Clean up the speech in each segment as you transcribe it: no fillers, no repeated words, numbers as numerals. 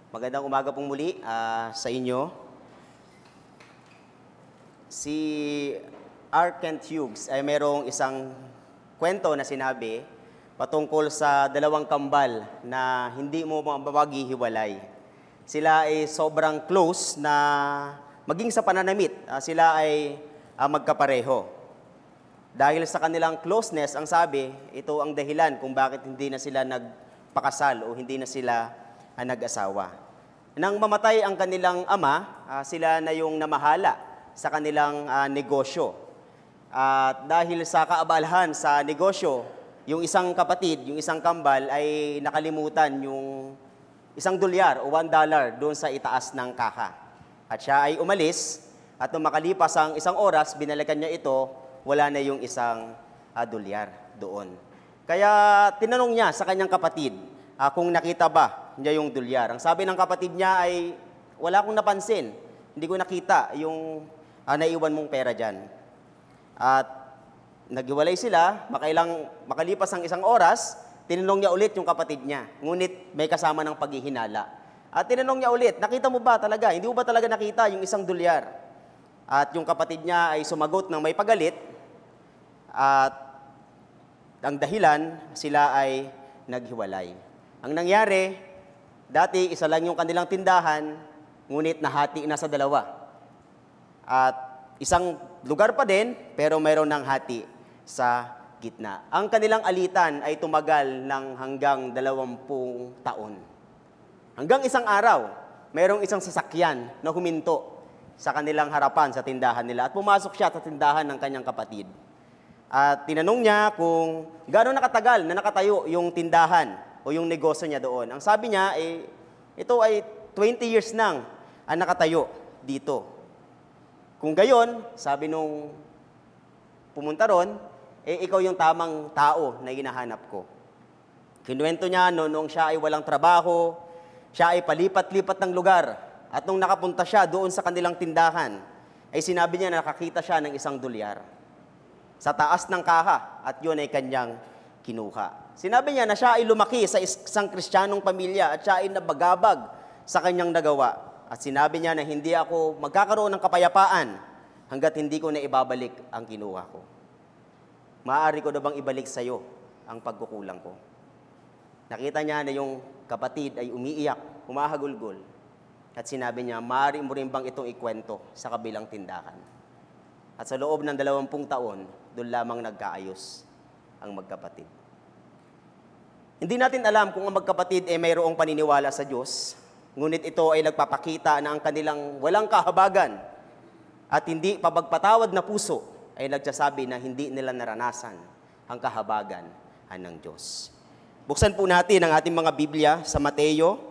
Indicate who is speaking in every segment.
Speaker 1: Magandang umaga pong muli sa inyo. Si R. Kent Hughes ay mayroong isang kwento na sinabi patungkol sa dalawang kambal na hindi mo mapaghihiwalay. Sila ay sobrang close na maging sa pananamit, sila ay magkapareho. Dahil sa kanilang closeness, ang sabi, ito ang dahilan kung bakit hindi na sila nagpakasal o hindi na sila nag-asawa. Nang mamatay ang kanilang ama, sila na yung namahala sa kanilang negosyo. At dahil sa kaabalahan sa negosyo, yung isang kapatid, yung isang kambal ay nakalimutan yung $1 o $1 doon sa itaas ng kaha. At siya ay umalis at nung makalipas ang isang oras, binalikan niya ito, wala na yung $1 doon. Kaya tinanong niya sa kanyang kapatid kung nakita ba niya yung $1. Ang sabi ng kapatid niya ay, wala akong napansin. Hindi ko nakita yung naiwan mong pera dyan. At naghiwalay sila, makalipas ang isang oras, tinanong niya ulit yung kapatid niya. Ngunit may kasama ng paghihinala. At tinanong niya ulit, nakita mo ba talaga? Hindi mo ba talaga nakita yung $1? At yung kapatid niya ay sumagot ng may pagalit. At ang dahilan, sila ay naghiwalay. Ang nangyari, dati isa lang yung kanilang tindahan, ngunit nahati na sa dalawa. At isang lugar pa din, pero mayroon ng hati sa gitna. Ang kanilang alitan ay tumagal ng hanggang 20 taon. Hanggang isang araw, mayroong isang sasakyan na huminto sa kanilang harapan sa tindahan nila at pumasok siya sa tindahan ng kanyang kapatid. At tinanong niya kung gaano nakatagal na nakatayo yung tindahan o yung negosyo niya doon. Ang sabi niya, ito ay 20 years nang nakatayo dito. Kung gayon, sabi nung pumunta ron, ikaw yung tamang tao na hinahanap ko. Kinuwento niya noong siya ay walang trabaho, siya ay palipat-lipat ng lugar. At nung nakapunta siya doon sa kanilang tindahan, ay sinabi niya na nakakita siya ng $1 sa taas ng kaha at yun ay kanyang kinuha. Sinabi niya na siya ay lumaki sa isang Kristiyanong pamilya at siya ay nabagabag sa kanyang nagawa. At sinabi niya na hindi ako magkakaroon ng kapayapaan hanggat hindi ko na ibabalik ang kinuha ko. Maaari ko na bang ibalik sa iyo ang pagkukulang ko? Nakita niya na yung kapatid ay umiiyak, humahagulgol. At sinabi niya, maaari mo rin bang itong ikwento sa kabilang tindahan? At sa loob ng 20 taon, doon lamang nagkaayos ang magkapatid. Hindi natin alam kung ang magkapatid ay mayroong paniniwala sa Diyos, ngunit ito ay nagpapakita na ang kanilang walang kahabagan at hindi pabagpatawad na puso ay nagsasabi na hindi nila naranasan ang kahabagan ng Diyos. Buksan po natin ang ating mga Biblia sa Mateo,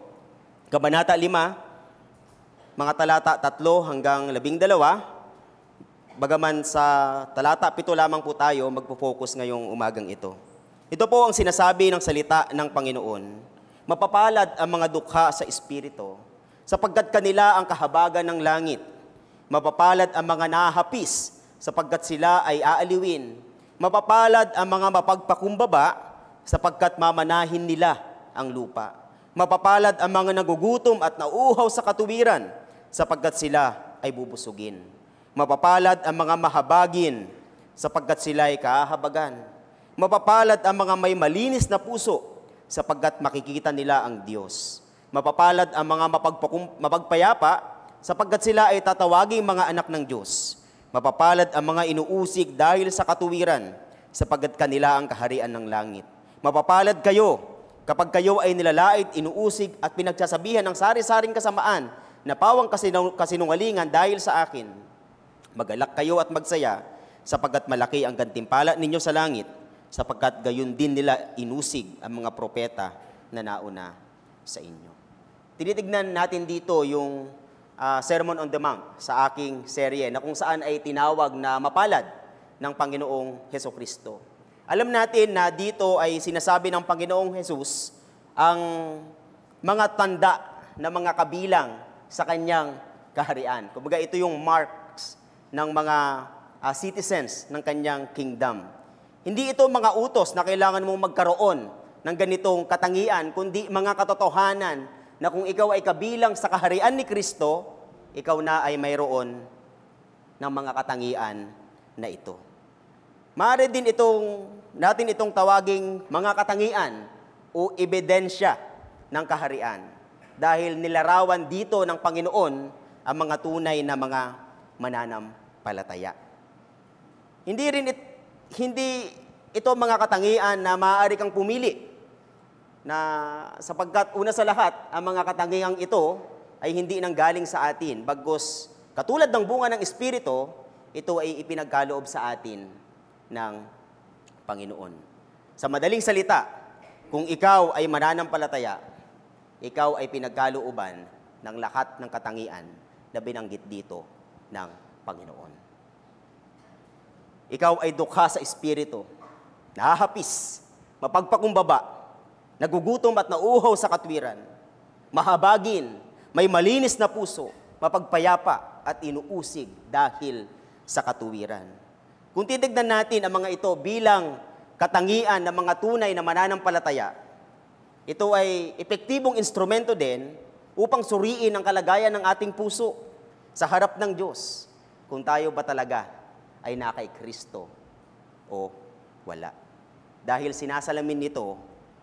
Speaker 1: Kabanata 5, mga talata 3 hanggang 12. Bagaman sa talata 7 lamang po tayo magpo-focus ngayong umagang ito. Ito po ang sinasabi ng salita ng Panginoon. Mapapalad ang mga dukha sa espiritu, sapagkat kanila ang kahabagan ng langit. Mapapalad ang mga nahapis, sapagkat sila ay aaliwin. Mapapalad ang mga mapagpakumbaba, sapagkat mamanahin nila ang lupa. Mapapalad ang mga nagugutom at nauuhaw sa katuwiran, sapagkat sila ay bubusugin. Mapapalad ang mga mahabagin, sapagkat sila ay kahabagan. Mapapalad ang mga may malinis na puso, sapagkat makikita nila ang Diyos. Mapapalad ang mga mapagpayapa, sapagkat sila ay tatawaging mga anak ng Diyos. Mapapalad ang mga inuusig dahil sa katuwiran, sapagkat kanila ang kaharian ng langit. Mapapalad kayo kapag kayo ay nilalait, inuusig at pinagsasabihan ng sari-saring kasamaan na pawang kasinungalingan dahil sa akin. Magalak kayo at magsaya, sapagkat malaki ang gantimpala ninyo sa langit, sapagkat gayon din nila inusig ang mga propeta na nauna sa inyo. Tinitignan natin dito yung Sermon on the Mount sa aking serye na kung saan ay tinawag na mapalad ng Panginoong Hesukristo. Alam natin na dito ay sinasabi ng Panginoong Jesus ang mga tanda na mga kabilang sa kanyang kaharian. Kumbaga ito yung marks ng mga citizens ng kanyang kingdom. Hindi ito mga utos na kailangan mong magkaroon ng ganitong katangian, kundi mga katotohanan na kung ikaw ay kabilang sa kaharian ni Kristo, ikaw na ay mayroon ng mga katangian na ito. Maaari din natin itong tawaging mga katangian o ebidensya ng kaharian dahil nilarawan dito ng Panginoon ang mga tunay na mga mananampalataya. Hindi ito mga katangian na maaari kang pumili na sapagkat una sa lahat, ang mga katangiang ito ay hindi nanggaling sa atin. Bagkus, katulad ng bunga ng Espiritu, ito ay ipinagkaloob sa atin ng Panginoon. Sa madaling salita, kung ikaw ay mananampalataya, ikaw ay pinagkalooban ng lahat ng katangian na binanggit dito ng Panginoon. Ikaw ay dukha sa Espiritu, nahahapis, mapagpakumbaba, nagugutom at nauuhaw sa katwiran, mahabagin, may malinis na puso, mapagpayapa at inuusig dahil sa katuwiran. Kung titignan natin ang mga ito bilang katangian ng mga tunay na mananampalataya, ito ay epektibong instrumento din upang suriin ang kalagayan ng ating puso sa harap ng Diyos kung tayo ba talaga ay na kay Kristo o wala. Dahil sinasalamin nito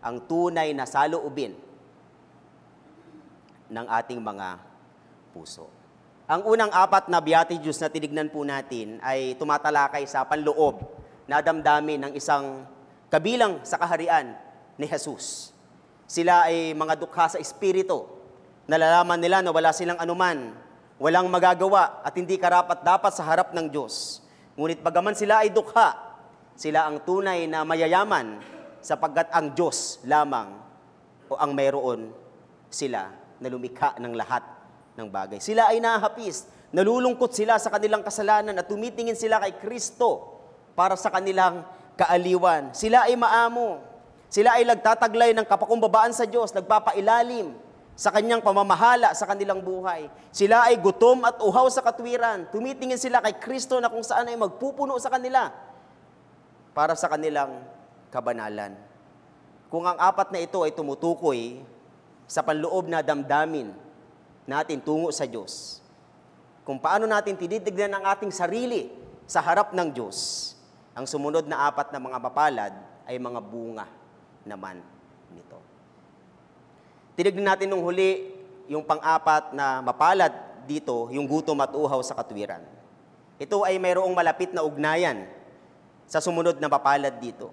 Speaker 1: ang tunay na saloobin ng ating mga puso. Ang unang apat na beatitudes na tinignan po natin ay tumatalakay sa panloob na damdamin ng isang kabilang sa kaharian ni Jesus. Sila ay mga dukha sa Espiritu. Nalalaman nila na wala silang anuman, walang magagawa at hindi karapat-dapat sa harap ng Diyos. Ngunit bagaman sila ay dukha, sila ang tunay na mayayaman sapagkat ang Diyos lamang o ang mayroon sila na lumikha ng lahat ng bagay. Sila ay nahapis, nalulungkot sila sa kanilang kasalanan at tumitingin sila kay Kristo para sa kanilang kaaliwan. Sila ay maamo. Sila ay nagtataglay ng kapakumbabaan sa Diyos, nagpapailalim sa kanyang pamamahala sa kanilang buhay. Sila ay gutom at uhaw sa katwiran. Tumitingin sila kay Kristo na kung saan ay magpupuno sa kanila para sa kanilang kabanalan. Kung ang apat na ito ay tumutukoy sa panloob na damdamin natin tungo sa Diyos, kung paano natin tinitignan ang ating sarili sa harap ng Diyos, ang sumunod na apat na mga mapalad ay mga bunga naman nito. Tinignan natin nung huli yung pang-apat na mapalad dito, yung gutom at uhaw sa katwiran. Ito ay mayroong malapit na ugnayan sa sumunod na mapalad dito.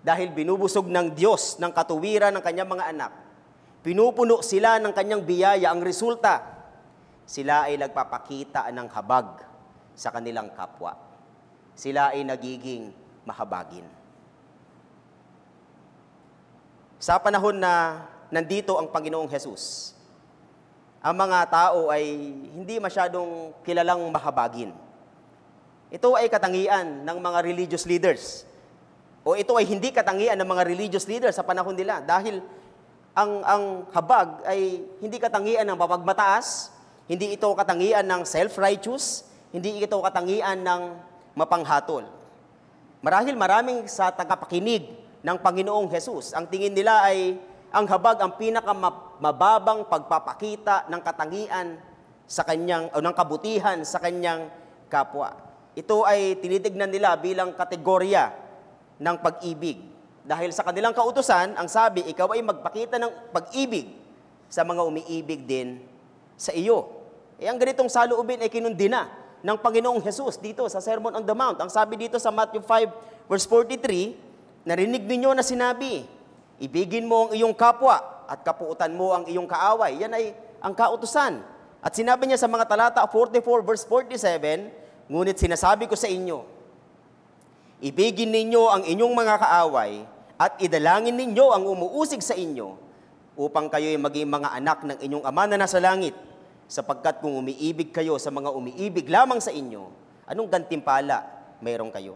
Speaker 1: Dahil binubusog ng Diyos ng katuwiran ng kanyang mga anak, pinupuno sila ng kanyang biyaya. Ang resulta, sila ay nagpapakita ng habag sa kanilang kapwa. Sila ay nagiging mahabagin. Sa panahon na nandito ang Panginoong Jesus, ang mga tao ay hindi masyadong kilalang mahabagin. Ito ay katangian ng mga religious leaders. O ito ay hindi katangian ng mga religious leaders sa panahon nila dahil ang habag ay hindi katangian ng mapagmataas, hindi ito katangian ng self-righteous, hindi ito katangian ng mapanghatol. Marahil maraming sa tagapakinig ng Panginoong Jesus, ang tingin nila ay ang habag ang pinakamababang pagpapakita ng katangian sa kanyang o ng kabutihan sa kanyang kapwa. Ito ay tinitignan nila bilang kategorya ng pag-ibig. Dahil sa kanilang kautusan, ang sabi, ikaw ay magpakita ng pag-ibig sa mga umiibig din sa iyo. Ang ganitong saloobin ay kinundina ng Panginoong Jesus dito sa Sermon on the Mount. Ang sabi dito sa Matthew 5, verse 43, narinig ninyo na sinabi, ibigin mo ang iyong kapwa at kapuutan mo ang iyong kaaway. Yan ay ang kautusan. At sinabi niya sa mga talata 44, verse 47, ngunit sinasabi ko sa inyo, ibigin ninyo ang inyong mga kaaway at idalangin ninyo ang umuusig sa inyo upang kayo'y maging mga anak ng inyong Ama na nasa langit. Sapagkat kung umiibig kayo sa mga umiibig lamang sa inyo, anong gantimpala mayroon kayo?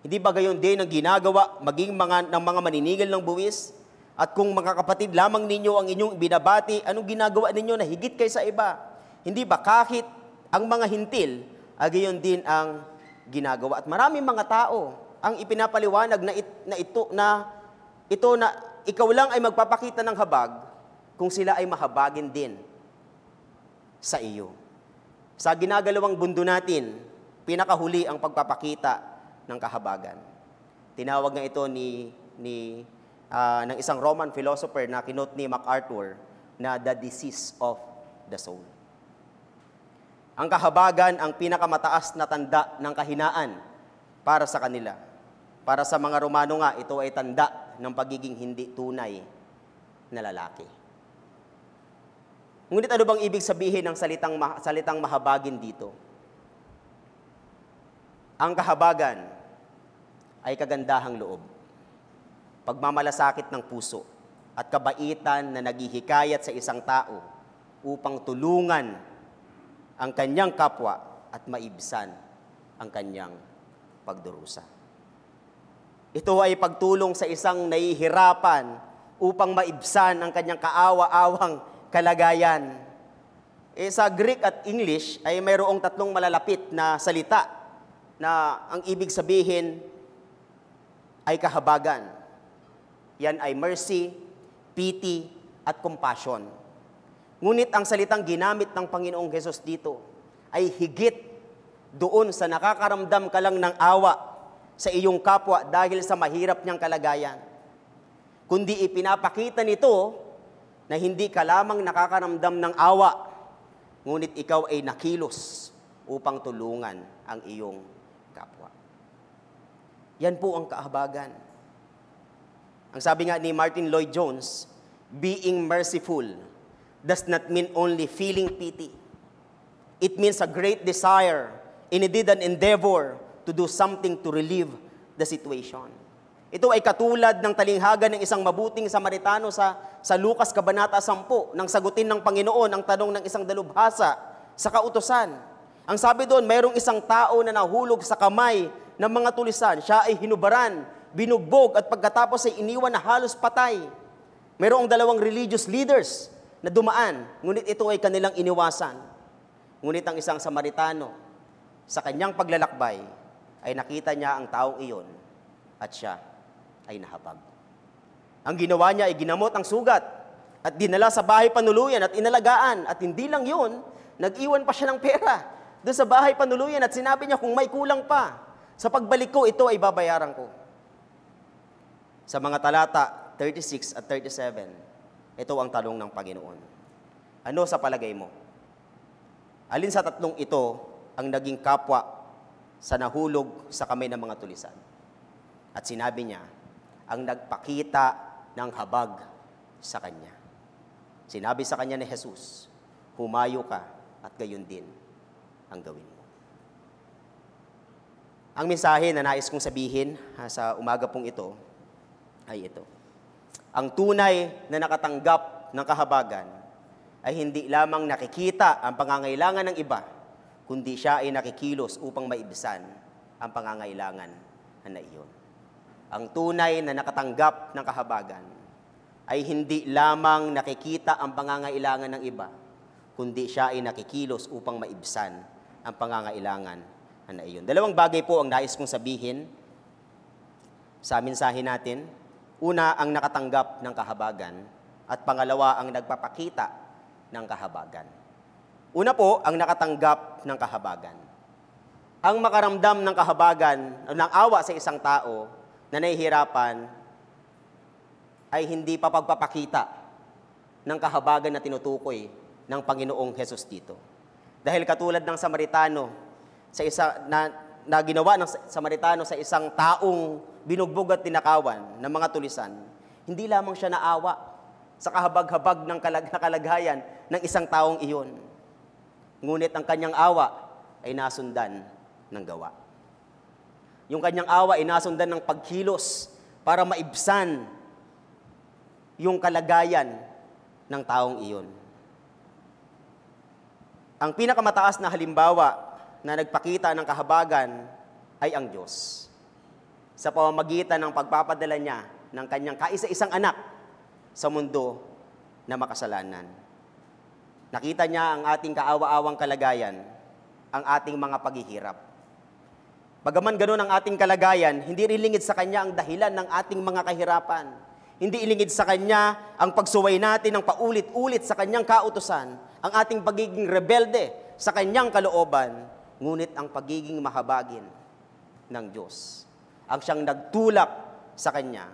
Speaker 1: Hindi ba gayon din ang ginagawa maging ng mga maninigil ng buwis? At kung mga kapatid lamang ninyo ang inyong binabati, anong ginagawa ninyo na higit kay sa iba? Hindi ba kahit ang mga hintil, gayon din ang ginagawa? At maraming mga tao ang ipinapaliwanag na ikaw lang ay magpapakita ng habag kung sila ay mahabagin din sa iyo. Sa ginagalawang bundo natin, pinakahuli ang pagpapakita ng kahabagan. Tinawag nga ito ng isang Roman philosopher na kinote ni MacArthur na the disease of the soul. Ang kahabagan ang pinakamataas na tanda ng kahinaan para sa kanila. Para sa mga Romano nga, ito ay tanda ng pagiging hindi tunay na lalaki. Ngunit ano bang ibig sabihin ng salitang mahabagin dito? Ang kahabagan ay kagandahang loob, pagmamalasakit ng puso, at kabaitan na naghihikayat sa isang tao upang tulungan ang kanyang kapwa at maibsan ang kanyang pagdurusa. Ito ay pagtulong sa isang nahihirapan upang maibsan ang kanyang kaawa-awang kalagayan. Sa Greek at English ay mayroong tatlong malalapit na salita na ang ibig sabihin ay kahabagan. Yan ay mercy, pity, at compassion. Ngunit ang salitang ginamit ng Panginoong Hesus dito ay higit doon sa nakakaramdam ka lang ng awa sa iyong kapwa dahil sa mahirap niyang kalagayan. Kundi ipinapakita nito na hindi ka lamang nakakaramdam ng awa, ngunit ikaw ay nakilos upang tulungan ang iyong kapwa. Yan po ang kahabagan. Ang sabi nga ni Martin Lloyd-Jones, being merciful does not mean only feeling pity. It means a great desire and indeed an endeavor to do something to relieve the situation. Ito ay katulad ng talinghaga ng isang mabuting Samaritano sa Lucas Kabanata 10 nang sagutin ng Panginoon ang tanong ng isang dalubhasa sa kautusan. Ang sabi doon, mayroong isang tao na nahulog sa kamay ng mga tulisan. Siya ay hinubaran, binugbog, at pagkatapos ay iniwan na halos patay. Mayroong dalawang religious leaders na dumaan, ngunit ito ay kanilang iniwasan. Ngunit ang isang Samaritano, sa kanyang paglalakbay, ay nakita niya ang taong iyon at siya ay nahabag. Ang ginawa niya ay ginamot ang sugat at dinala sa bahay panuluyan at inalagaan. At hindi lang yun, nag-iwan pa siya ng pera doon sa bahay panuluyan at sinabi niya, kung may kulang pa, sa pagbalik ko, ito ay babayaran ko. Sa mga talata 36 at 37, ito ang tanong ng Panginoon. Ano sa palagay mo? Alin sa tatlong ito ang naging kapwa sa nahulog sa kamay ng mga tulisan? At sinabi niya, ang nagpakita ng habag sa kanya. Sinabi sa kanya ni Jesus, humayo ka at gayon din ang gawin mo. Ang mensahe na nais kong sabihin sa umaga pong ito ay ito. Ang tunay na nakatanggap ng kahabagan ay hindi lamang nakikita ang pangangailangan ng iba, kundi siya ay nakikilos upang maibsan ang pangangailangan na iyon. Ang tunay na nakatanggap ng kahabagan ay hindi lamang nakikita ang pangangailangan ng iba, kundi siya ay nakikilos upang maibsan ang pangangailangan na iyon. Dalawang bagay po ang nais kong sabihin sa mensahe natin. Una, ang nakatanggap ng kahabagan, at pangalawa, ang nagpapakita ng kahabagan. Una po, ang nakatanggap ng kahabagan. Ang makaramdam ng kahabagan, ng awa sa isang tao na nahihirapan, ay hindi pa pagpapakita ng kahabagan na tinutukoy ng Panginoong Hesus dito. Dahil katulad ng Samaritano, na ginawa ng Samaritano sa isang taong binugbog at tinakawan ng mga tulisan, hindi lamang siya naawa sa kahabag-habag ng kalagayan ng isang taong iyon. Ngunit ang kanyang awa ay nasundan ng gawa. Yung kanyang awa ay nasundan ng pagkilos para maibsan yung kalagayan ng taong iyon. Ang pinakamataas na halimbawa na nagpakita ng kahabagan ay ang Diyos, sa pamamagitan ng pagpapadala niya ng kanyang kaisa-isang anak sa mundo na makasalanan. Nakita niya ang ating kaawa-awang kalagayan, ang ating mga paghihirap. Bagaman ganun ang ating kalagayan, hindi rin lingid sa kanya ang dahilan ng ating mga kahirapan. Hindi ilingid sa Kanya ang pagsuway natin ng paulit-ulit sa Kanyang kautusan, ang ating pagiging rebelde sa Kanyang kalooban, ngunit ang pagiging mahabagin ng Diyos. Ang siyang nagtulak sa Kanya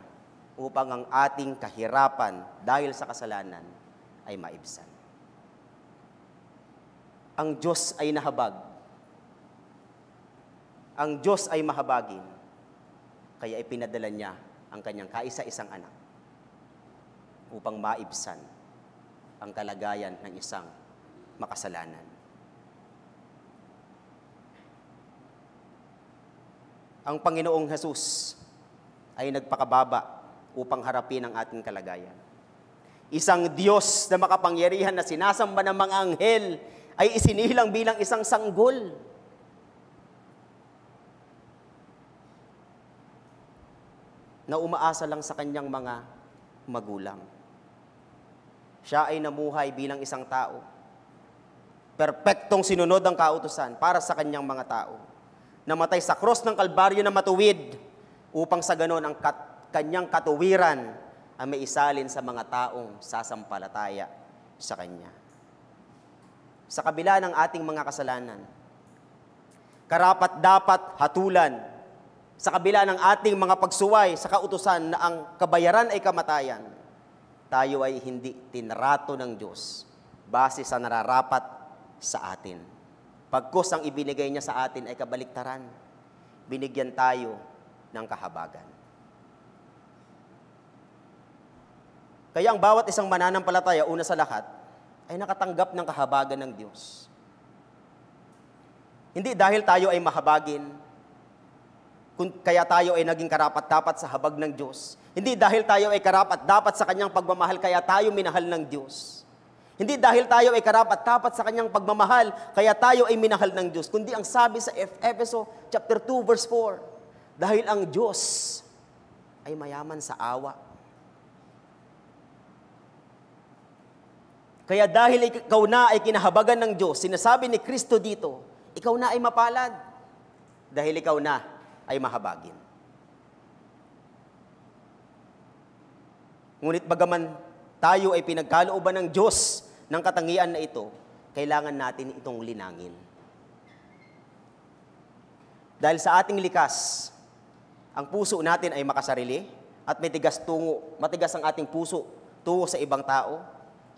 Speaker 1: upang ang ating kahirapan dahil sa kasalanan ay maibsan. Ang Diyos ay nahabag. Ang Diyos ay mahabagin. Kaya ipinadala niya ang Kanyang kaisa-isang anak upang maibsan ang kalagayan ng isang makasalanan. Ang Panginoong Jesus ay nagpakababa upang harapin ang ating kalagayan. Isang Diyos na makapangyarihan na sinasamba ng mga anghel ay isinilang bilang isang sanggol. Na umaasa lang sa kanyang mga magulang. Siya ay namuhay bilang isang tao. Perpektong sinunod ang kautusan para sa kanyang mga tao. Namatay sa krus ng Kalbaryo na matuwid upang sa ganon ang kanyang katuwiran ang may isalin sa mga taong sasampalataya sa Kanya. Sa kabila ng ating mga kasalanan, karapat-dapat hatulan, sa kabila ng ating mga pagsuway sa kautusan na ang kabayaran ay kamatayan, tayo ay hindi tinrato ng Diyos base sa nararapat sa atin. Pagkus ang ibinigay niya sa atin ay kabaliktaran, binigyan tayo ng kahabagan. Kaya ang bawat isang mananampalataya, una sa lahat, ay nakatanggap ng kahabagan ng Diyos. Hindi dahil tayo ay mahabagin, kaya tayo ay naging karapat-dapat sa habag ng Diyos. Hindi dahil tayo ay karapat-dapat sa Kanyang pagmamahal, kaya tayo minahal ng Diyos. Hindi dahil tayo ay karapat-dapat sa Kanyang pagmamahal, kaya tayo ay minahal ng Diyos. Kundi ang sabi sa Efeso chapter 2 verse 4, dahil ang Diyos ay mayaman sa awa. Kaya dahil ikaw na ay kinahabagan ng Diyos, sinasabi ni Kristo dito, ikaw na ay mapalad dahil ikaw na ay mahabagin. Ngunit bagaman tayo ay pinagkalooban ng Diyos ng katangian na ito, kailangan natin itong linangin. Dahil sa ating likas, ang puso natin ay makasarili at matigas ang ating puso tungo sa ibang tao.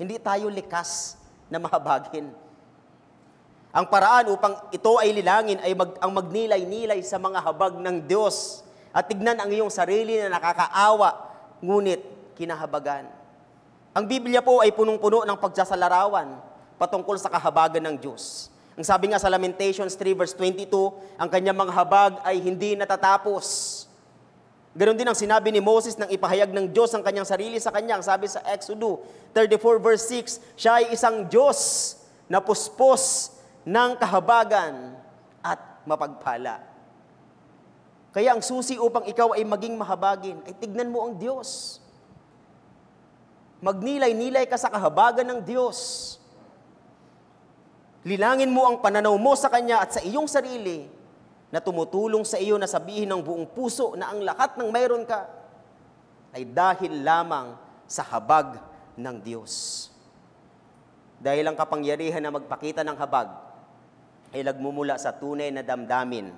Speaker 1: Hindi tayo likas na mahabagin. Ang paraan upang ito ay lilangin ay ang magnilay-nilay sa mga habag ng Diyos at tignan ang iyong sarili na nakakaawa, ngunit kinahabagan. Ang Biblia po ay punong-puno ng pagsasalarawan patungkol sa kahabagan ng Diyos. Ang sabi nga sa Lamentations 3 verse 22, ang kanyang mga habag ay hindi natatapos. Ganon din ang sinabi ni Moses nang ipahayag ng Diyos ang kanyang sarili sa kanya. Ang sabi sa Exodus 34 verse 6, siya ay isang Diyos na puspos ng kahabagan at mapagpala. Kaya ang susi upang ikaw ay maging mahabagin, ay tignan mo ang Diyos. Magnilay-nilay ka sa kahabagan ng Diyos. Lilangin mo ang pananaw mo sa Kanya at sa iyong sarili na tumutulong sa iyo na sabihin ng buong puso na ang lahat ng mayroon ka ay dahil lamang sa habag ng Diyos. Dahil ang kapangyarihan na magpakita ng habag ay nagmumula sa tunay na damdamin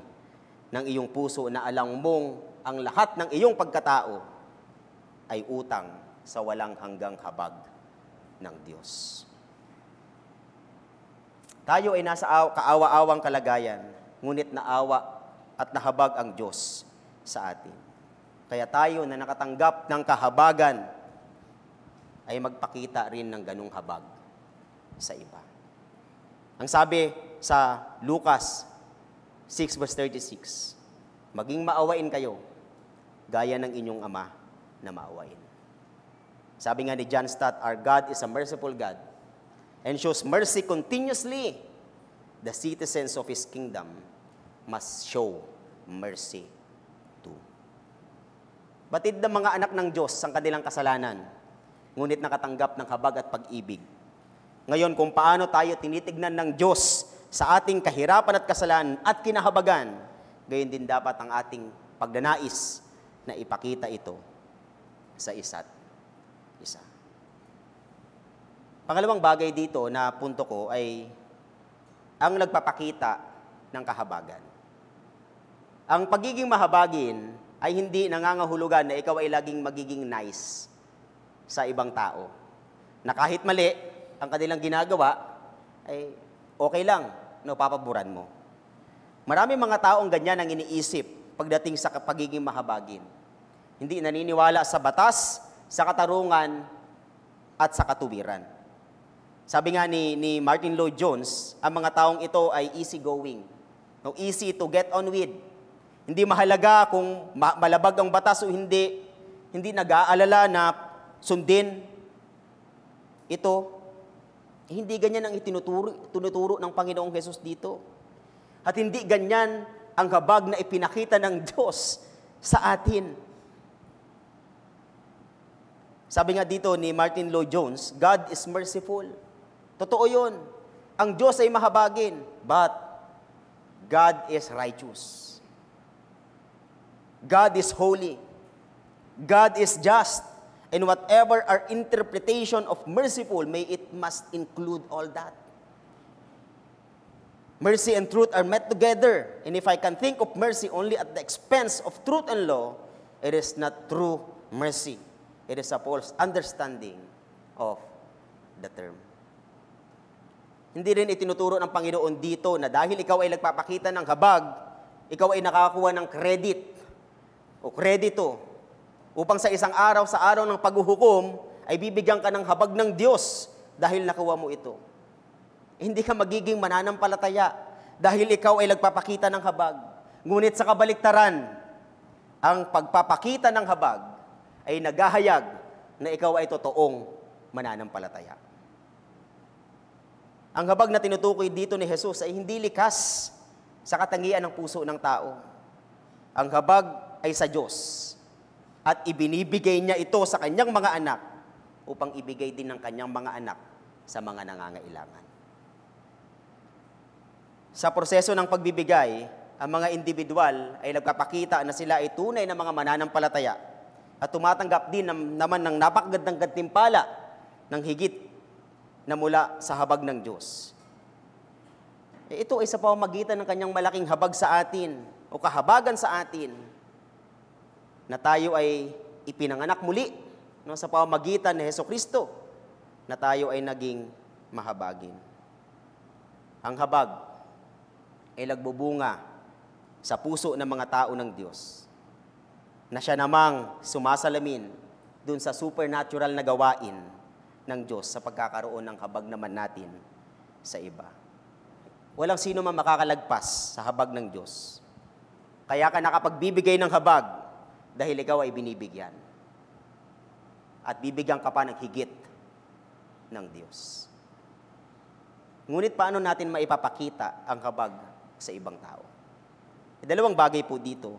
Speaker 1: ng iyong puso na alam mong ang lahat ng iyong pagkatao ay utang sa walang hanggang habag ng Diyos. Tayo ay nasa kaawa-awang kalagayan, ngunit naawa at nahabag ang Diyos sa atin. Kaya tayo na nakatanggap ng kahabagan ay magpakita rin ng ganung habag sa iba. Ang sabi sa Lucas 6 verse 36, maging maawain kayo gaya ng inyong ama na maawain. Sabi nga ni John Stott, our God is a merciful God and shows mercy continuously. The citizens of His kingdom must show mercy too. Batid ng mga anak ng Diyos ang kanilang kasalanan, ngunit nakatanggap ng habag at pag-ibig. Ngayon, kung paano tayo tinitignan ng Diyos sa ating kahirapan at kasalanan at kinahabagan, gayon din dapat ang ating pagdanais na ipakita ito sa isa't isa. Pangalawang bagay dito na punto ko ay ang nagpapakita ng kahabagan. Ang pagiging mahabagin ay hindi nangangahulugan na ikaw ay laging magiging nice sa ibang tao. Na kahit mali ang kanilang ginagawa, ay okay lang, papaboran mo. Maraming mga taong ganyan ang iniisip pagdating sa pagiging mahabagin. Hindi naniniwala sa batas, sa katarungan, at sa katuwiran. Sabi nga ni Martin Lloyd-Jones, ang mga taong ito ay easygoing. No, easy to get on with. Hindi mahalaga kung malabag ang batas o hindi. Hindi nag-aalala na sundin ito. Hindi ganyan ang itinuturo ng Panginoong Hesus dito. At hindi ganyan ang habag na ipinakita ng Diyos sa atin. Sabi nga dito ni Martin Lloyd-Jones, God is merciful. Totoo yun. Ang Diyos ay mahabagin, but God is righteous. God is holy. God is just. And whatever our interpretation of merciful, it must include all that. Mercy and truth are met together. And if I can think of mercy only at the expense of truth and law, it is not true mercy. It is a false understanding of the term. Hindi rin itinuturo ng Panginoon dito na dahil ikaw ay nagpapakita ng habag, ikaw ay nakakakuha ng credit o kredito upang sa isang araw, sa araw ng paghuhukom, ay bibigyan ka ng habag ng Diyos dahil nakuha mo ito. Hindi ka magiging mananampalataya dahil ikaw ay nagpapakita ng habag. Ngunit sa kabaliktaran, ang pagpapakita ng habag ay naghahayag na ikaw ay totoong mananampalataya. Ang habag na tinutukoy dito ni Jesus ay hindi likas sa katangian ng puso ng tao. Ang habag ay sa Diyos at ibinibigay niya ito sa kanyang mga anak upang ibigay din ng kanyang mga anak sa mga nangangailangan. Sa proseso ng pagbibigay, ang mga individual ay nagpapakita na sila ay tunay na mga mananampalataya at tumatanggap din naman ng napakagandang gantimpala ng higit na mula sa habag ng Diyos. Ito ay sa pamamagitan ng kanyang malaking habag sa atin o kahabagan sa atin na tayo ay ipinanganak muli sa pamamagitan ni Hesukristo na tayo ay naging mahabagin. Ang habag ay nagbubunga sa puso ng mga tao ng Diyos na siya namang sumasalamin dun sa supernatural na gawain ng Diyos sa pagkakaroon ng habag naman natin sa iba. Walang sino man makakalagpas sa habag ng Diyos. Kaya ka nakapagbibigay ng habag dahil ikaw ay binibigyan. At bibigyan ka pa ng higit ng Diyos. Ngunit paano natin maipapakita ang habag sa ibang tao? Dalawang bagay po dito.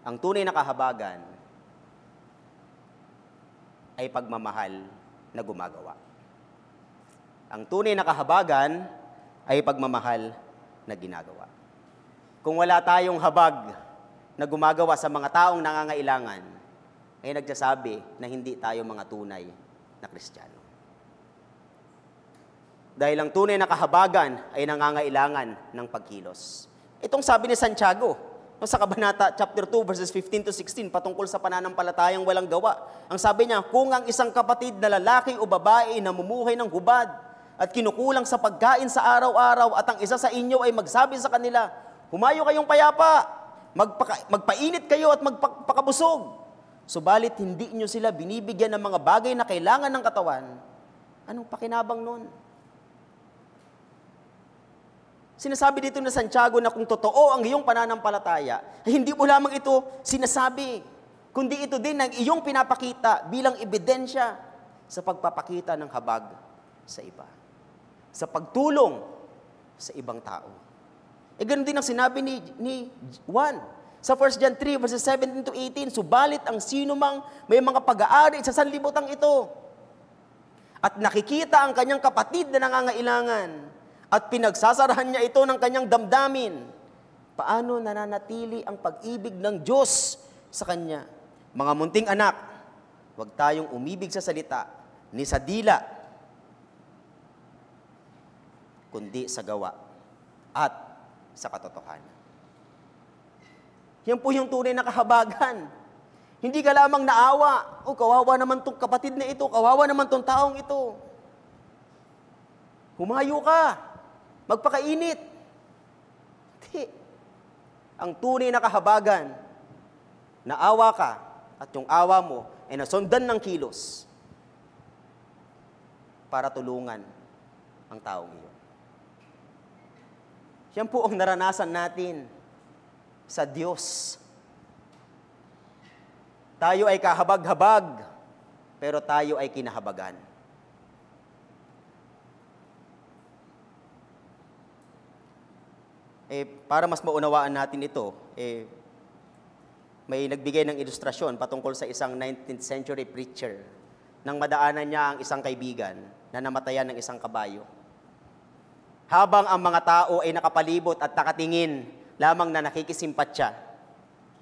Speaker 1: Ang tunay na kahabagan ay pagmamahal na gumagawa. Ang tunay na kahabagan ay pagmamahal na ginagawa. Kung wala tayong habag na gumagawa sa mga taong nangangailangan, ay nagsasabi na hindi tayo mga tunay na Kristiyano. Dahil ang tunay na kahabagan ay nangangailangan ng pagkilos. Itong sabi ni Santiago, sa Kabanata chapter 2 verses 15 to 16 patungkol sa pananampalatayang walang gawa. Ang sabi niya, kung ang isang kapatid na lalaki o babae na namumuhay ng hubad at kinukulang sa pagkain sa araw-araw at ang isa sa inyo ay magsabi sa kanila, humayo kayong payapa, magpainit kayo at magpakabusog. Subalit hindi nyo sila binibigyan ng mga bagay na kailangan ng katawan. Anong pakinabang nun? Sinasabi dito na Santiago na kung totoo ang iyong pananampalataya, hindi mo lamang ito sinasabi, kundi ito din ang iyong pinapakita bilang ebidensya sa pagpapakita ng habag sa iba. Sa pagtulong sa ibang tao. Ganun din ang sinabi ni Juan. Sa 1 John 3 verses 17 to 18, subalit ang sinumang may mga pag-aari sa sanlibutan ito at nakikita ang kanyang kapatid na nangangailangan, at pinagsasarahan niya ito ng kanyang damdamin, paano nananatili ang pag-ibig ng Diyos sa kanya? Mga munting anak, Huwag tayong umibig sa salita, ni sa dila, kundi sa gawa at sa katotohanan. Yan po yung tunay na kahabagan. Hindi ka lamang naawa. O, kawawa naman tong kapatid na ito. Kawawa naman tong taong ito. Humayo ka. Magpakainit. Hindi. Ang tunay na kahabagan, naawa ka at yung awa mo ay nasundan ng kilos para tulungan ang taong iyon. Yan po ang naranasan natin sa Diyos. Tayo ay kahabag-habag, pero tayo ay kinahabagan. Para mas maunawaan natin ito, may nagbigay ng ilustrasyon patungkol sa isang 19th century preacher nang madaanan niya ang isang kaibigan na namatayan ng isang kabayo. Habang ang mga tao ay nakapalibot at nakatingin lamang na nakikisimpatya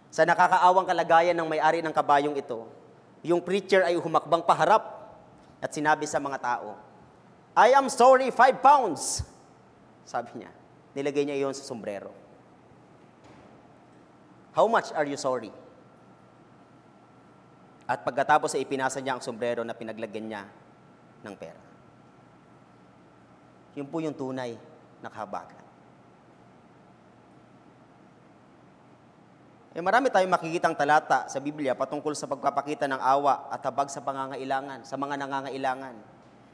Speaker 1: sa nakakaawang kalagayan ng may-ari ng kabayong ito, yung preacher ay humakbang paharap at sinabi sa mga tao, "I am sorry, 5 pounds." Sabi niya, nilagay niya iyon sa sombrero. "How much are you sorry?" At pagkatapos ay ipinasa niya ang sombrero na pinaglagyan niya ng pera. Yun po yung tunay na kahabagan. Marami tayong makikitang talata sa Biblia patungkol sa pagpapakita ng awa at habag sa pangangailangan, sa mga nangangailangan.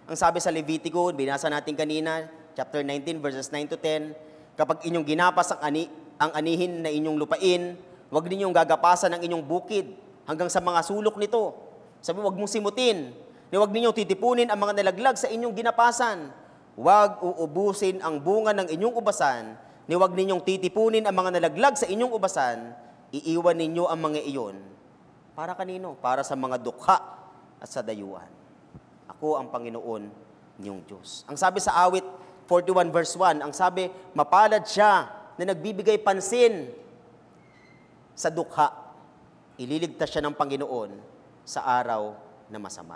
Speaker 1: Ang sabi sa Levitico, binasa natin kanina, chapter 19, verses 9 to 10, kapag inyong ginapas ang anihin na inyong lupain, huwag ninyong gagapasan ang inyong bukid hanggang sa mga sulok nito. Sabi, huwag mong simutin, huwag ninyong titipunin ang mga nalaglag sa inyong ginapasan. Huwag uubusin ang bunga ng inyong ubasan, huwag ninyong titipunin ang mga nalaglag sa inyong ubasan, iiwan ninyo ang mga iyon. Para kanino? Para sa mga dukha at sa dayuhan. Ako ang Panginoon niyong Diyos. Ang sabi sa awit 41 verse 1, ang sabi, mapalad siya na nagbibigay pansin sa dukha. Ililigtas siya ng Panginoon sa araw na masama.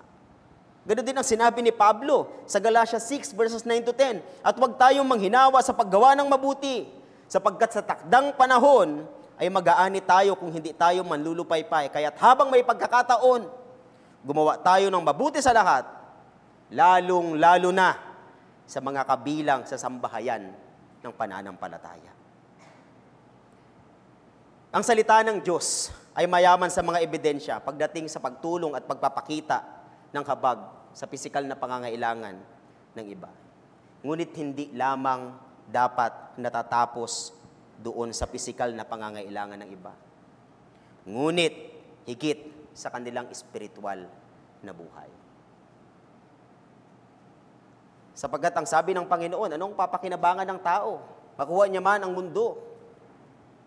Speaker 1: Ganoon din ang sinabi ni Pablo sa Galatia 6 verses 9 to 10. At huwag tayong manghinawa sa paggawa ng mabuti, sapagkat sa takdang panahon ay mag-aani tayo kung hindi tayo manlulupaypay. Kaya't habang may pagkakataon, gumawa tayo ng mabuti sa lahat, lalong-lalo na sa mga kabilang sa sambahayan ng pananampalataya. Ang salita ng Diyos ay mayaman sa mga ebidensya pagdating sa pagtulong at pagpapakita ng habag sa pisikal na pangangailangan ng iba. Ngunit hindi lamang dapat natatapos doon sa pisikal na pangangailangan ng iba. Ngunit higit sa kanilang espiritual na buhay. Sapagkat ang sabi ng Panginoon, anong papakinabangan ng tao? Makuha niya man ang mundo.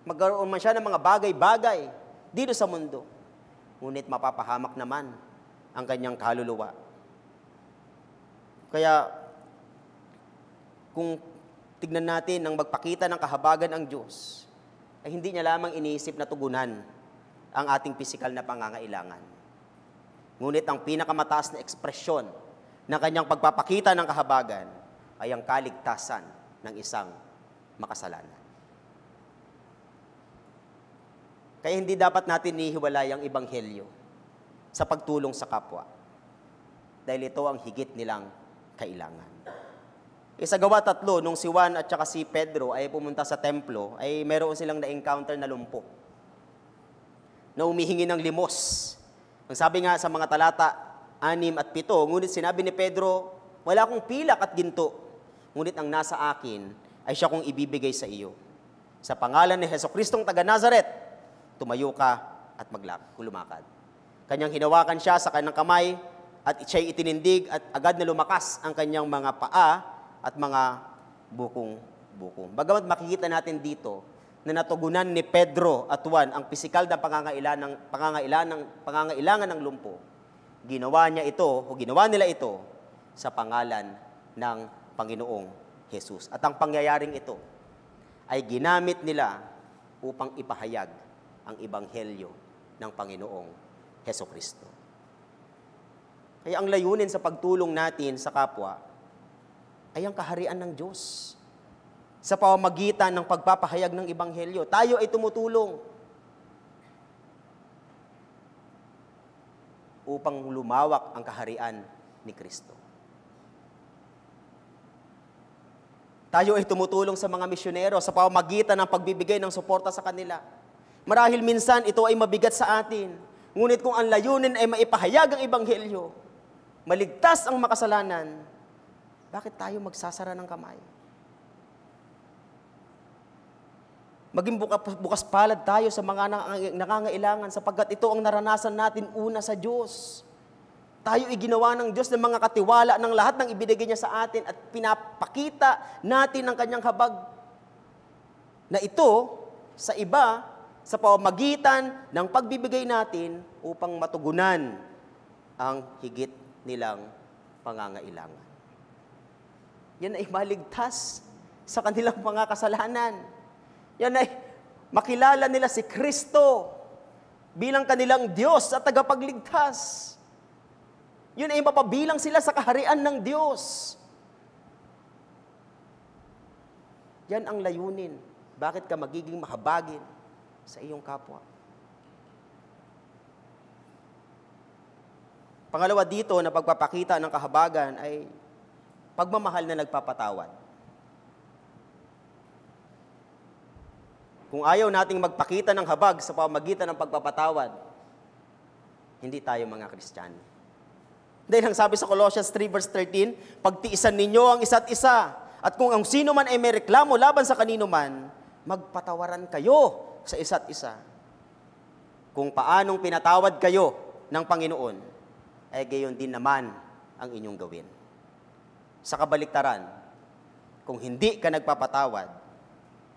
Speaker 1: Magkaroon man siya ng mga bagay-bagay dito sa mundo. Ngunit mapapahamak naman ang kanyang kaluluwa. Kaya, kung tignan natin ang magpakita ng kahabagan ang Diyos, ay hindi niya lamang iniisip na tugunan ang ating pisikal na pangangailangan. Ngunit ang pinakamataas na ekspresyon ng kanyang pagpapakita ng kahabagan ay ang kaligtasan ng isang makasalanan. Kaya hindi dapat natin nihiwalay ang ebanghelyo sa pagtulong sa kapwa. Dahil ito ang higit nilang kailangan. Sa Gawa 3, nung si Juan at saka si Pedro ay pumunta sa templo, ay meron silang na-encounter na lumpo na humihingi ng limos. Ang sabi nga sa mga talata 6 at 7, ngunit sinabi ni Pedro, wala akong pilak at ginto, ngunit ang nasa akin ay siya kong ibibigay sa iyo. Sa pangalan ni Jesucristong taga Nazaret, tumayo ka at lumakad. Kanyang hinawakan siya sa kanyang kamay at siya'y itinindig at agad na lumakas ang kanyang mga paa at mga bukong-bukong. Bagamat makikita natin dito na natugunan ni Pedro at Juan ang pisikal na pangangailangan ng lumpo, ginawa nila ito sa pangalan ng Panginoong Jesus. At ang pangyayaring ito ay ginamit nila upang ipahayag ang ebanghelyo ng Panginoong Hesukristo. Kaya ang layunin sa pagtulong natin sa kapwa ay ang kaharian ng Diyos. Sa pamamagitan ng pagpapahayag ng Ebanghelyo, tayo ay tumutulong upang lumawak ang kaharian ni Kristo. Tayo ay tumutulong sa mga misyonero sa pamamagitan ng pagbibigay ng suporta sa kanila. Marahil minsan ito ay mabigat sa atin, ngunit kung ang layunin ay maipahayag ang Ebanghelyo, maligtas ang makasalanan, bakit tayo magsasara ng kamay? Maging bukas palad tayo sa mga nangangailangan sapagkat ito ang naranasan natin una sa Diyos. Tayo iginawa ng Diyos ng mga katiwala ng lahat ng ibinigay niya sa atin at pinapakita natin ang kanyang habag na ito sa iba sa pamamagitan ng pagbibigay natin upang matugunan ang higit nilang pangangailangan. Yan ay maligtas sa kanilang mga kasalanan. Yan ay makilala nila si Kristo bilang kanilang Diyos at tagapagligtas. Yun ay mapabilang sila sa kaharian ng Diyos. Yan ang layunin. Bakit ka magiging mahabagin sa iyong kapwa? Pangalawa dito na pagpapakita ng kahabagan ay pagmamahal na nagpapatawad. Kung ayaw nating magpakita ng habag sa pamamagitan ng pagpapatawad, hindi tayo mga Kristiyano. Dahil ang sabi sa Colossians 3 verse 13, pagtiisan ninyo ang isa't isa, at kung ang sino man ay may reklamo laban sa kanino man, magpatawaran kayo sa isa't isa. Kung paanong pinatawad kayo ng Panginoon, ay gayon din naman ang inyong gawin. Sa kabaliktaran, kung hindi ka nagpapatawad,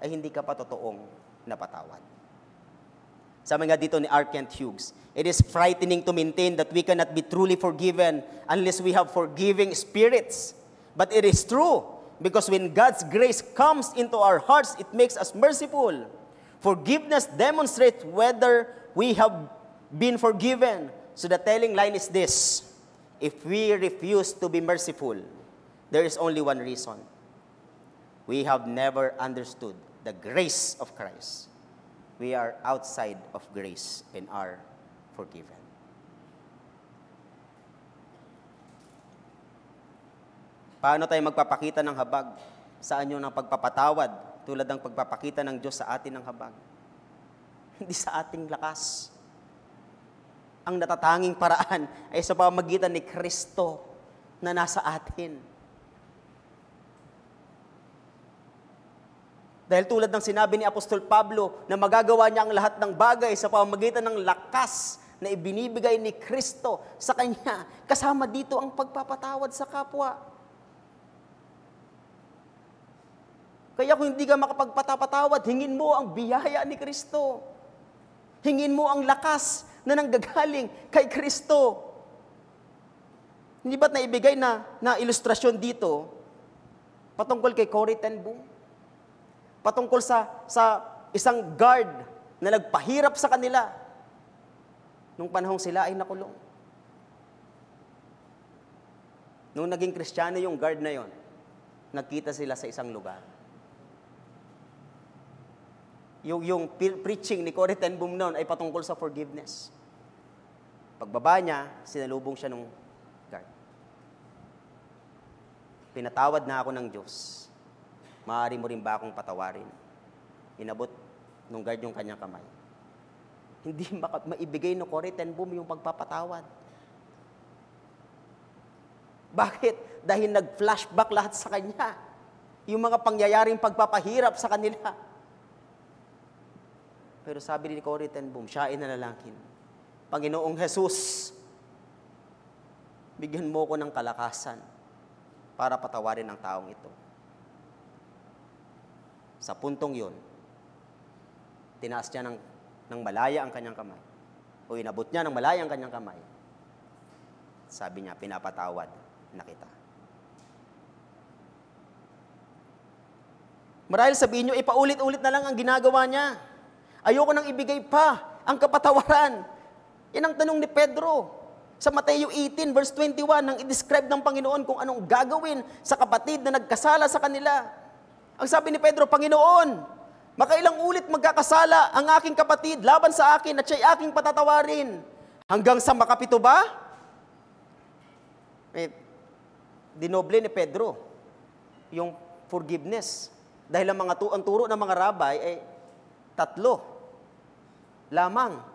Speaker 1: ay hindi ka pa totoong napatawad. Sabi nga dito ni R. Kent Hughes, it is frightening to maintain that we cannot be truly forgiven unless we have forgiving spirits. But it is true, because when God's grace comes into our hearts, it makes us merciful. Forgiveness demonstrates whether we have been forgiven. So the telling line is this: if we refuse to be merciful, there is only one reason. We have never understood the grace of Christ. We are outside of grace and are forgiven. Paano tayo magpapakita ng habag? Saan yun ang pagpapatawad? Tulad ng pagpapakita ng Diyos sa atin ng habag. Hindi sa ating lakas. Ang natatanging paraan ay sa pamamagitan ni Kristo na nasa atin. Dahil tulad ng sinabi ni Apostol Pablo na magagawa niya ang lahat ng bagay sa pamamagitan ng lakas na ibinibigay ni Kristo sa Kanya. Kasama dito ang pagpapatawad sa kapwa. Kaya kung hindi ka makapagpatawad, hingin mo ang biyaya ni Kristo. Hingin mo ang lakas na nanggagaling kay Kristo. Hindi ba't naibigay na ilustrasyon dito patungkol kay Corrie ten Boom? Patungkol sa isang guard na nagpahirap sa kanila nung panahong sila ay nakulong. Nung naging Kristiyano yung guard na yon, nagkita sila sa isang lugar. Yung preaching ni Corrie ten Boom noon ay patungkol sa forgiveness. Pagbaba niya, sinalubong siya ng guard. Pinatawad na ako ng Diyos. Maaari mo rin ba akong patawarin? Inabot nung guard yung kanyang kamay. Hindi maibigay ng Corrie ten Boom yung pagpapatawad. Bakit? Dahil nag-flashback lahat sa kanya. Yung mga pangyayaring pagpapahirap sa kanila. Pero sabi ni Corrie ten Boom, siya ay nanalangin, Panginoong Jesus, bigyan mo ko ng kalakasan para patawarin ang taong ito. Sa puntong yun, tinaas niya ng malaya ang kanyang kamay. O inabot niya ng malaya ang kanyang kamay. Sabi niya, pinapatawad na kita. Marahil sabihin niyo, ipaulit-ulit na lang ang ginagawa niya. Ayoko nang ibigay pa ang kapatawaran. Yan ang tanong ni Pedro. Sa Mateo 18 verse 21, nang i-describe ng Panginoon kung anong gagawin sa kapatid na nagkasala sa kanila. Ang sabi ni Pedro, Panginoon, makailang ulit magkakasala ang aking kapatid laban sa akin at siya'y aking patatawarin. Hanggang sa makapito ba? Dinoble ni Pedro yung forgiveness. Dahil ang turo ng mga rabay ay 3 lamang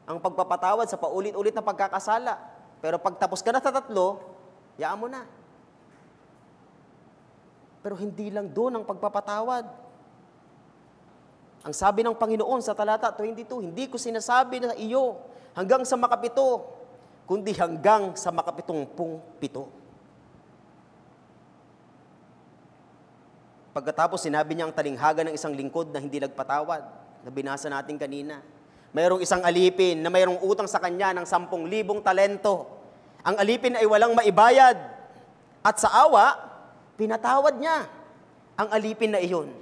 Speaker 1: ang pagpapatawad sa paulit-ulit na pagkakasala. Pero pag tapos ka na sa 3, yaan mo na. Pero hindi lang doon ang pagpapatawad. Ang sabi ng Panginoon sa talata 22, hindi ko sinasabi na iyo hanggang sa makapito, kundi hanggang sa makapitumpung-pito. Pagkatapos sinabi niya ang talinghaga ng isang lingkod na hindi nagpatawad, na binasa natin kanina. Mayroong isang alipin na mayroong utang sa kanya ng 10,000 talento. Ang alipin ay walang maibayad. At sa awa, pinatawad niya ang alipin na iyon.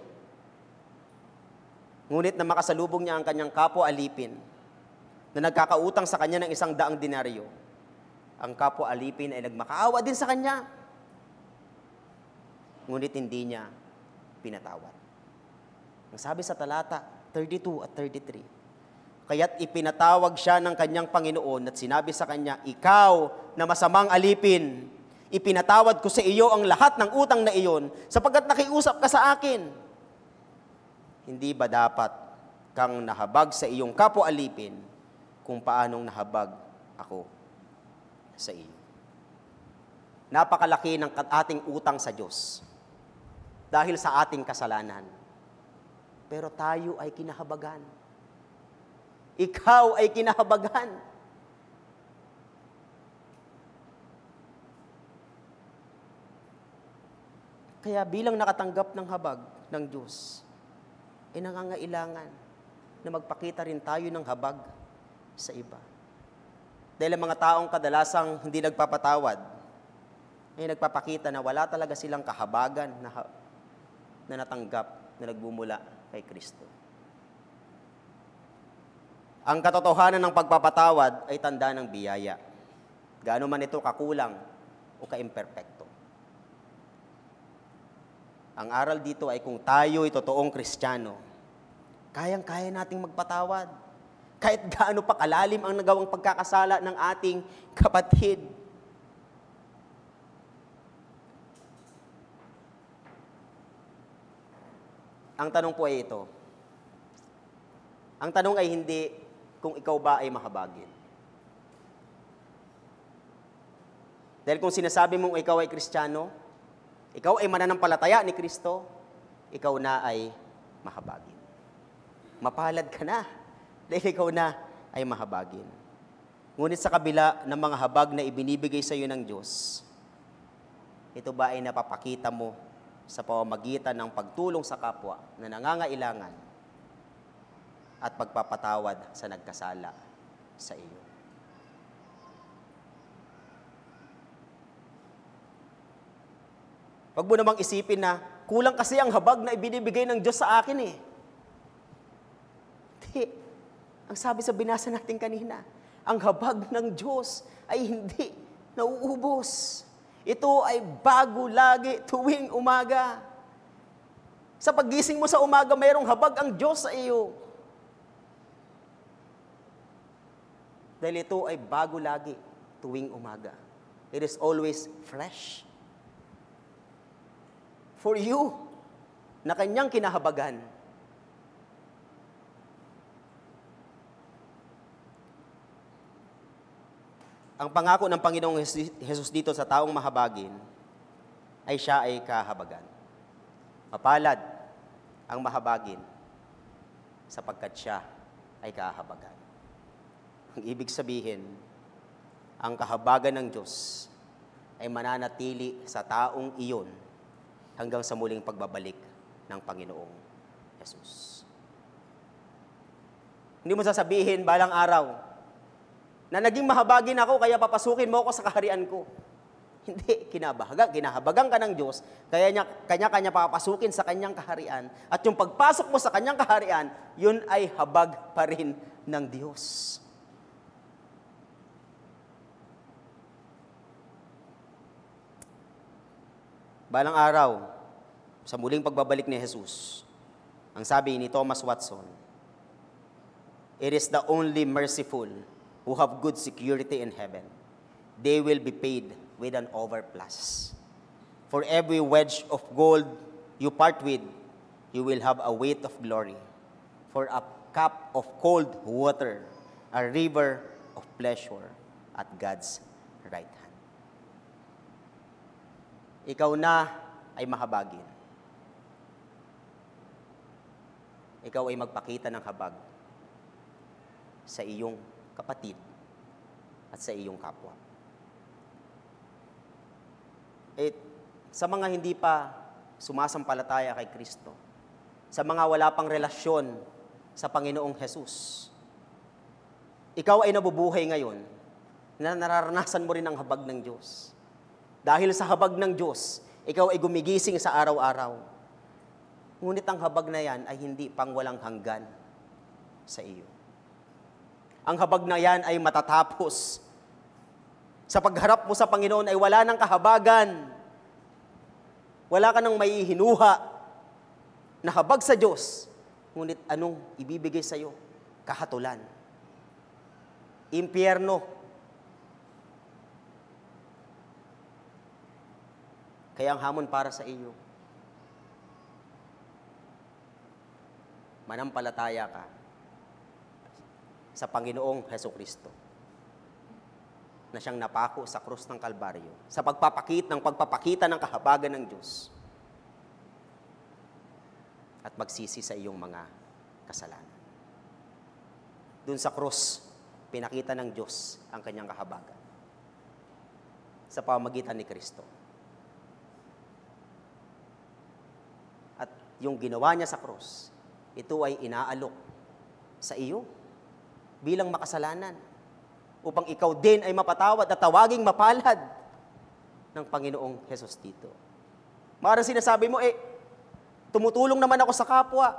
Speaker 1: Ngunit na makasalubong niya ang kanyang kapwa alipin na nagkakautang sa kanya ng 100 denaryo. Ang kapwa alipin ay nagmakaawa din sa kanya. Ngunit hindi niya pinatawad. Ang sabi sa talata 32 at 33, kaya't ipinatawag siya ng kanyang Panginoon at sinabi sa kanya, ikaw na masamang alipin, ipinatawad ko sa iyo ang lahat ng utang na iyon sapagkat nakiusap ka sa akin. Hindi ba dapat kang nahabag sa iyong kapwa alipin kung paanong nahabag ako sa iyo? Napakalaki ng ating utang sa Diyos dahil sa ating kasalanan. Pero tayo ay kinahabagan. Ikaw ay kinahabagan. Kaya bilang nakatanggap ng habag ng Diyos, ay nangangailangan na magpakita rin tayo ng habag sa iba. Dahil ang mga taong kadalasang hindi nagpapatawad, ay nagpapakita na wala talaga silang kahabagan na natanggap na nagmumula kay Kristo. Ang katotohanan ng pagpapatawad ay tanda ng biyaya. Gaano man ito kakulang o kaimperpekto. Ang aral dito ay kung tayo ay totoong Kristiyano, kayang-kaya nating magpatawad. Kahit gaano pa kalalim ang nagawang pagkakasala ng ating kapatid. Ang tanong po ay ito. Ang tanong ay hindi kung ikaw ba ay mahabagin. Dahil kung sinasabi mong ikaw ay Kristiyano, ikaw ay mananampalataya ni Kristo, ikaw na ay mahabagin. Mapalad ka na dahil ikaw na ay mahabagin. Ngunit sa kabila ng mga habag na ibinibigay sa iyo ng Diyos, ito ba ay napapakita mo sa pamamagitan ng pagtulong sa kapwa na nangangailangan at pagpapatawad sa nagkasala sa iyo. Wag mo namang isipin na kulang kasi ang habag na ibinibigay ng Diyos sa akin eh. Hindi. Ang sabi sa binasa natin kanina, ang habag ng Diyos ay hindi nauubos. Ito ay bago lagi tuwing umaga. Sa paggising mo sa umaga, mayroong habag ang Diyos sa iyo. Dahil ito ay bago lagi tuwing umaga. It is always fresh. For you, na kanyang kinahabagan. Ang pangako ng Panginoong Jesus dito sa taong mahabagin ay siya ay kahabagan. Mapalad ang mahabagin sapagkat siya ay kahabagan. Ang ibig sabihin, ang kahabagan ng Diyos ay mananatili sa taong iyon hanggang sa muling pagbabalik ng Panginoong Jesus. Hindi mo sasabihin balang araw na naging mahabagin ako kaya papasukin mo ako sa kaharian ko. Hindi, kinahabagan ka ng Diyos, kanya-kanya papasukin sa kanyang kaharian. At yung pagpasok mo sa kanyang kaharian, yun ay habag pa rin ng Diyos. Balang araw, sa muling pagbabalik ni Jesus, ang sabi ni Thomas Watson, "It is the only merciful who have good security in heaven. They will be paid with an overplus. For every wedge of gold you part with, you will have a weight of glory. For a cup of cold water, a river of pleasure at God's right hand." Ikaw na ay mahabagin. Ikaw ay magpakita ng habag sa iyong kapatid at sa iyong kapwa. Sa mga hindi pa sumasampalataya kay Kristo, sa mga wala pang relasyon sa Panginoong Jesus, ikaw ay nabubuhay ngayon na nararanasan mo rin ang habag ng Diyos. Dahil sa habag ng Diyos, ikaw ay gumigising sa araw-araw. Ngunit ang habag na yan ay hindi pang walang hanggan sa iyo. Ang habag na yan ay matatapos. Sa pagharap mo sa Panginoon ay wala nang kahabagan. Wala ka nang maihinuha na habag sa Diyos. Ngunit anong ibibigay sa iyo? Kahatulan. Impyerno. Kaya ang hamon para sa iyo, manampalataya ka sa Panginoong Hesukristo na siyang napako sa krus ng Kalbaryo sa pagpapakita ng kahabagan ng Diyos at magsisi sa iyong mga kasalanan. Doon sa krus, pinakita ng Diyos ang kanyang kahabagan sa pamamagitan ni Kristo. At yung ginawa niya sa krus, ito ay inaalok sa iyo bilang makasalanan upang ikaw din ay mapatawad at tawaging mapalad ng Panginoong Hesus dito. Maaaring sinasabi mo, tumutulong naman ako sa kapwa.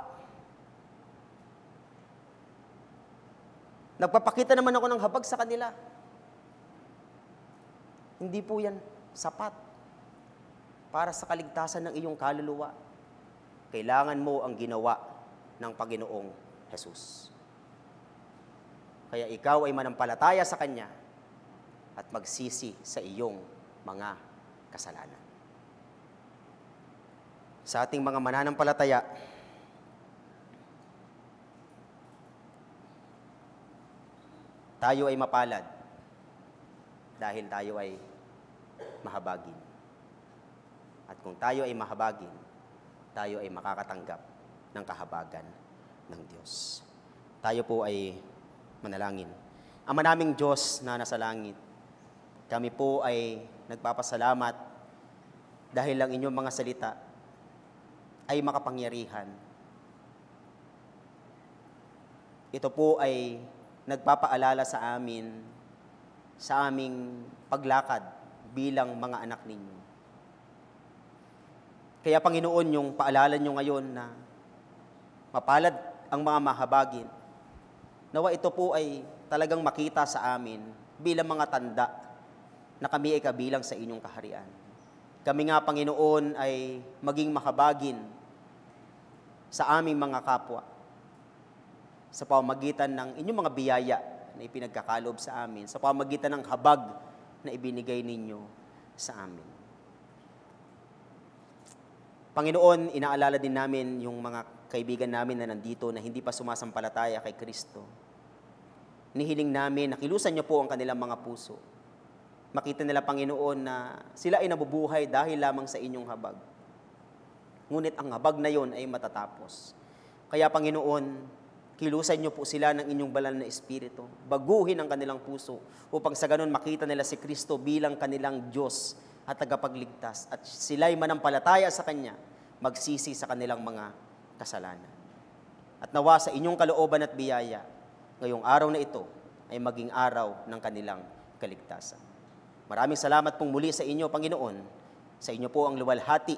Speaker 1: Nagpapakita naman ako ng habag sa kanila. Hindi po yan sapat para sa kaligtasan ng iyong kaluluwa. Kailangan mo ang ginawa ng Panginoong Jesus. Kaya ikaw ay manampalataya sa Kanya at magsisi sa iyong mga kasalanan. Sa ating mga mananampalataya, tayo ay mapalad dahil tayo ay mahabagin. At kung tayo ay mahabagin, tayo ay makakatanggap ng kahabagan ng Diyos. Tayo po ay manalangin. Ama naming Diyos na nasa langit, kami po ay nagpapasalamat dahil ang inyong mga salita ay makapangyarihan. Ito po ay nagpapaalala sa amin, sa aming paglakad bilang mga anak ninyo. Kaya Panginoon, yung paalala nyo ngayon na mapalad ang mga mahabagin, nawa ito po ay talagang makita sa amin bilang mga tanda na kami ay kabilang sa inyong kaharian. Kami nga, Panginoon, ay maging mahabagin sa aming mga kapwa sa pamamagitan ng inyong mga biyaya na ipinagkakalob sa amin, sa pamamagitan ng habag na ibinigay ninyo sa amin. Panginoon, inaalala din namin yung mga kaibigan namin na nandito na hindi pa sumasampalataya kay Kristo. Nihiling namin, nakilusan niyo po ang kanilang mga puso. Makita nila, Panginoon, na sila ay nabubuhay dahil lamang sa inyong habag. Ngunit ang habag na yon ay matatapos. Kaya, Panginoon, kilusan niyo po sila ng inyong banal na Espiritu. Baguhin ang kanilang puso upang sa ganun makita nila si Kristo bilang kanilang Diyos at tagapagligtas. At sila'y manampalataya sa Kanya, magsisi sa kanilang mga kasalanan. At nawa sa inyong kalooban at biyaya, ngayong araw na ito ay maging araw ng kanilang kaligtasan. Maraming salamat pong muli sa inyo, Panginoon. Sa inyo po ang luwalhati.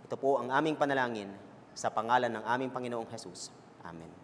Speaker 1: Ito po ang aming panalangin sa pangalan ng aming Panginoong Jesus. Amen.